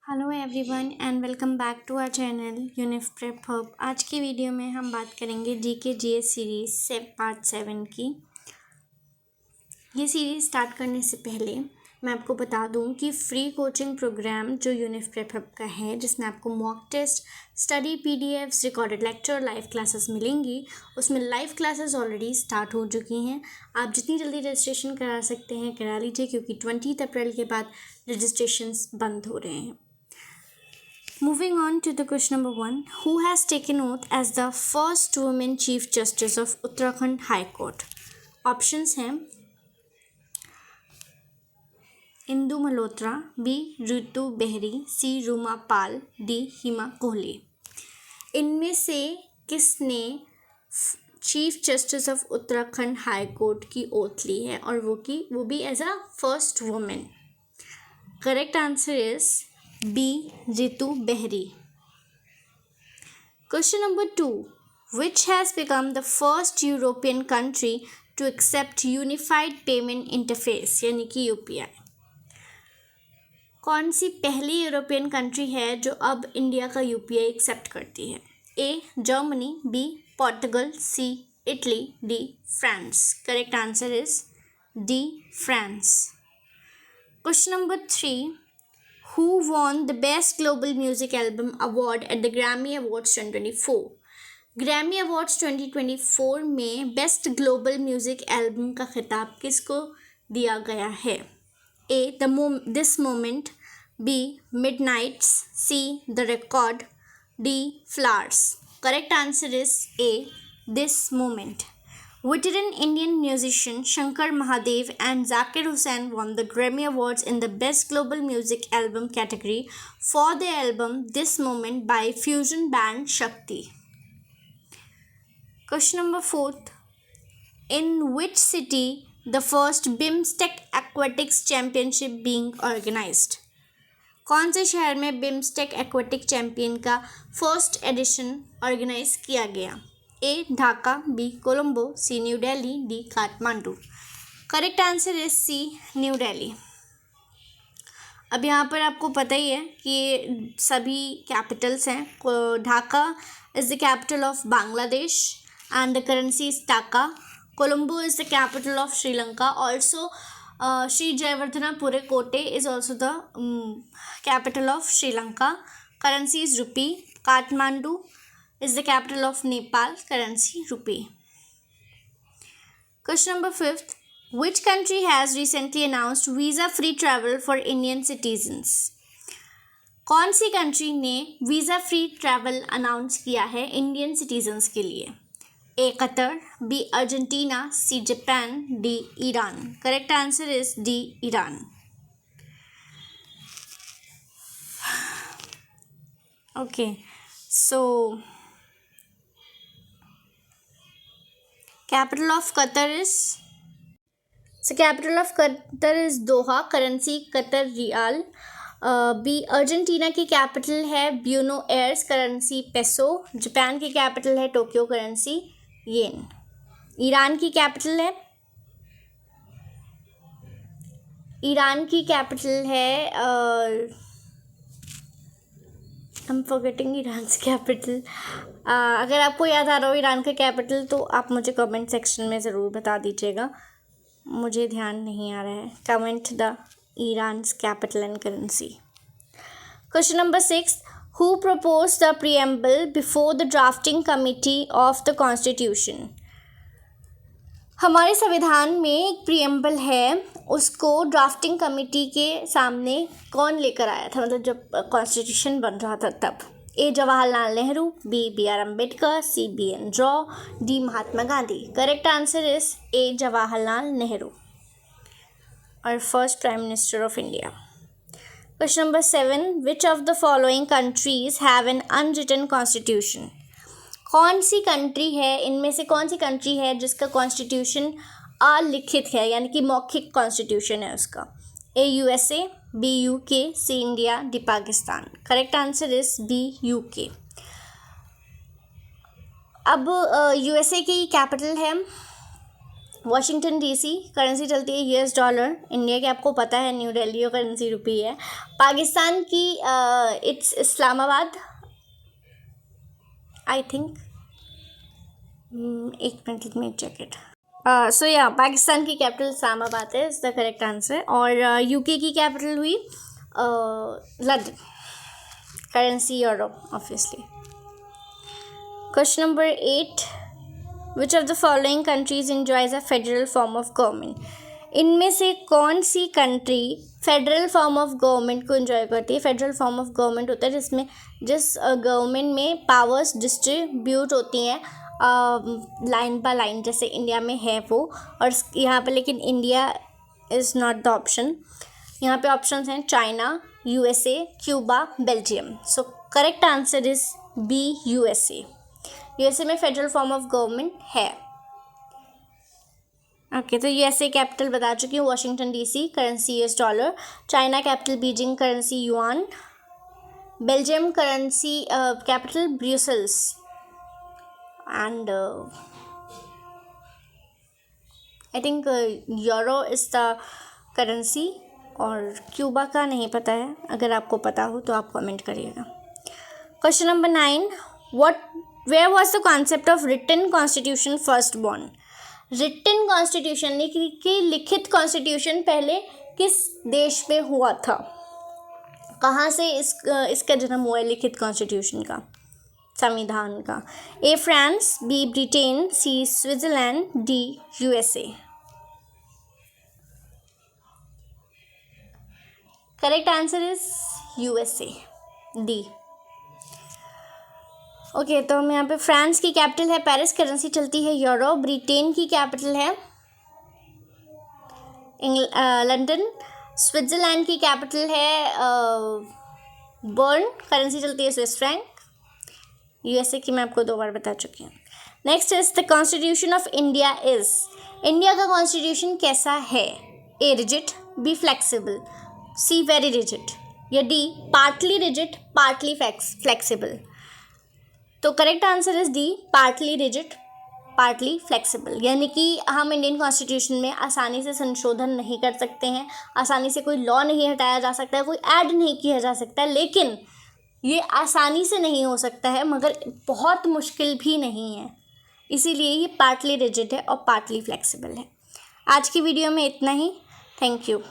Hello everyone and welcome back to our channel Unif prep hub. आज की video में हम बात करेंगे जीके जीएस सीरीज से पार्ट 7 की। ये सीरीज़ स्टार्ट करने से पहले मैं आपको बता दूं कि फ्री कोचिंग प्रोग्राम जो यूनिफ प्रेप हब का है, जिसमें आपको mock test, study PDFs, recorded lecture, live classes मिलेंगी, उसमें लाइव क्लासेस ऑलरेडी स्टार्ट हो चुकी हैं। आप जितनी जल्दी रजिस्ट्रेशन करा सकते हैं करा लीजिए, क्योंकि 20 अप्रैल के बाद रजिस्ट्रेशंस बंद हो रहे हैं। Moving on to the question number 1, who has taken oath as the first woman Chief Justice of Uttarakhand High Court? Options हैं Indu Malhotra, B Ritu Bahri, C Ruma Pal, D Hima Kohli. इनमें से किसने chief justice of Uttarakhand high court की ओथ ली है और वो भी as a first women? Correct answer is B Ritu Bahri. Question number 2, which has become the first European country to accept Unified Payment Interface यानी कि UPI? कौन सी पहली यूरोपियन कंट्री है जो अब इंडिया का UPI एक्सेप्ट करती है? A Germany, B Portugal, C Italy, D France. Correct answer is D France. Question number 3, who won the Best Global Music Album Award at the Grammy Awards 2024? Grammy Awards 2024 में best global music album का खिताब किसको दिया गया है? A this moment, B midnights, C the record, D flowers. Correct answer is A this moment. Veteran Indian musician Shankar Mahadev and Zakir Hussain won the Grammy Awards in the Best Global Music Album category for their album This Moment by fusion band Shakti. Question number 4, in which city the first BIMSTEC Aquatics Championship being organized? कौन से शहर में BIMSTEC Aquatic Champion का first edition organise किया गया? A Dhaka, B Colombo, C New Delhi, D Kathmandu. Correct answer is C New Delhi. अब यहाँ पर आपको पता ही है कि सभी कैपिटल्स हैं। Dhaka is the capital of Bangladesh and the currency is taka. Colombo is the capital of Sri Lanka. Also Sri Jayewardenepura Kotte is also the capital of Sri Lanka. Currency is rupee. Kathmandu is the capital of Nepal, currency rupee. Question number 5, which country has recently announced visa-free travel for Indian citizens? कौन सी country ने visa free travel announce किया है Indian citizens के लिए? A Qatar, B Argentina, C Japan, D Iran. Correct answer is D Iran. Okay, so capital of Qatar is Doha, currency Qatar riyal. B Argentina की capital है Buenos Aires, currency peso. Japan की capital है Tokyo, currency yen. Iran की capital है I'm forgetting Iran capital. अगर आपको याद आ रहा हो ईरान का कैपिटल तो आप मुझे कमेंट सेक्शन में ज़रूर बता दीजिएगा, मुझे ध्यान नहीं आ रहा है। Comment the Iran capital and currency. Question number 6, who propose the preamble before the drafting committee of the constitution? हमारे संविधान में एक प्रीएम्बल है, उसको ड्राफ्टिंग कमेटी के सामने कौन लेकर आया था, मतलब जब कॉन्स्टिट्यूशन बन रहा था तब? A Jawaharlal Nehru, B R Ambedkar, C BN Rau, D Mahatma Gandhi. Correct answer is A Jawaharlal Nehru, और first prime minister of India. Question number 7, which of the following countries have an unwritten constitution? कौन सी कंट्री है, इनमें से कौन सी कंट्री है जिसका कॉन्स्टिट्यूशन अलिखित है, यानी कि मौखिक कॉन्स्टिट्यूशन है उसका? A USA, B UK, C India, D Pakistan. Correct answer is B UK। अब USA की कैपिटल है वॉशिंगटन डीसी करेंसी चलती है यूएस डॉलर, इंडिया की आपको पता है न्यू दिल्ली करेंसी रुपी है। पाकिस्तान की इट्स इस्लामाबाद आई थिंक, एक minute let me check it. So या पाकिस्तान की कैपिटल इस्लामाबाद है, इज द करेक्ट आंसर। और यूके की कैपिटल हुई London, currency euro obviously. Question number 8, which of the following countries enjoys a federal form of government? इनमें से कौन सी country federal form of government को एंजॉय करती है? फेडरल फॉर्म ऑफ गवर्नमेंट होता है जिसमें जिस गवर्नमेंट में पावर्स डिस्ट्रीब्यूट होती हैं लाइन बाय लाइन, जैसे इंडिया में है वो। और यहाँ पे लेकिन India is not the option, यहाँ पे ऑप्शंस हैं China, USA, Cuba, Belgium. So correct answer is B, USA. USA में फेडरल फॉर्म ऑफ गवर्नमेंट है। ओके, तो यूएसए कैपिटल बता चुकी हूँ, Washington DC, currency US dollar. China capital Beijing, currency yuan. Belgium currency capital Brussels. And I think euro is the currency. और Cuba का नहीं पता है, अगर आपको पता हो तो आप कमेंट करिएगा। Question number 9, where was the concept of written constitution first born? Written constitution की लिखित कॉन्स्टिट्यूशन पहले किस देश में हुआ था? कहाँ से इसका जन्म हुआ है लिखित कॉन्स्टिट्यूशन का, संविधान का? A France, B Britain, C Switzerland, D USA. Correct answer is USA, D. Okay, तो हम यहाँ पे फ्रांस की कैपिटल है पेरिस, करेंसी चलती है यूरो। ब्रिटेन की कैपिटल है लंदन। स्विट्ज़रलैंड की कैपिटल है बर्न, करेंसी चलती है स्विस फ्रैंक। यूएसए की मैं आपको 2 बार बता चुकी हूँ। Next is the constitution of India is. India का कॉन्स्टिट्यूशन कैसा है? A rigid, B flexible, C very rigid, या D partly rigid partly flexible. तो correct answer is D, partly rigid partly flexible. यानी कि हम इंडियन कॉन्स्टिट्यूशन में आसानी से संशोधन नहीं कर सकते हैं, आसानी से कोई लॉ नहीं हटाया जा सकता है, कोई ऐड नहीं किया जा सकता है। लेकिन ये आसानी से नहीं हो सकता है, मगर बहुत मुश्किल भी नहीं है, इसीलिए ये पार्टली रिजिड है और पार्टली फ्लेक्सिबल है। आज की वीडियो में इतना ही। Thank you.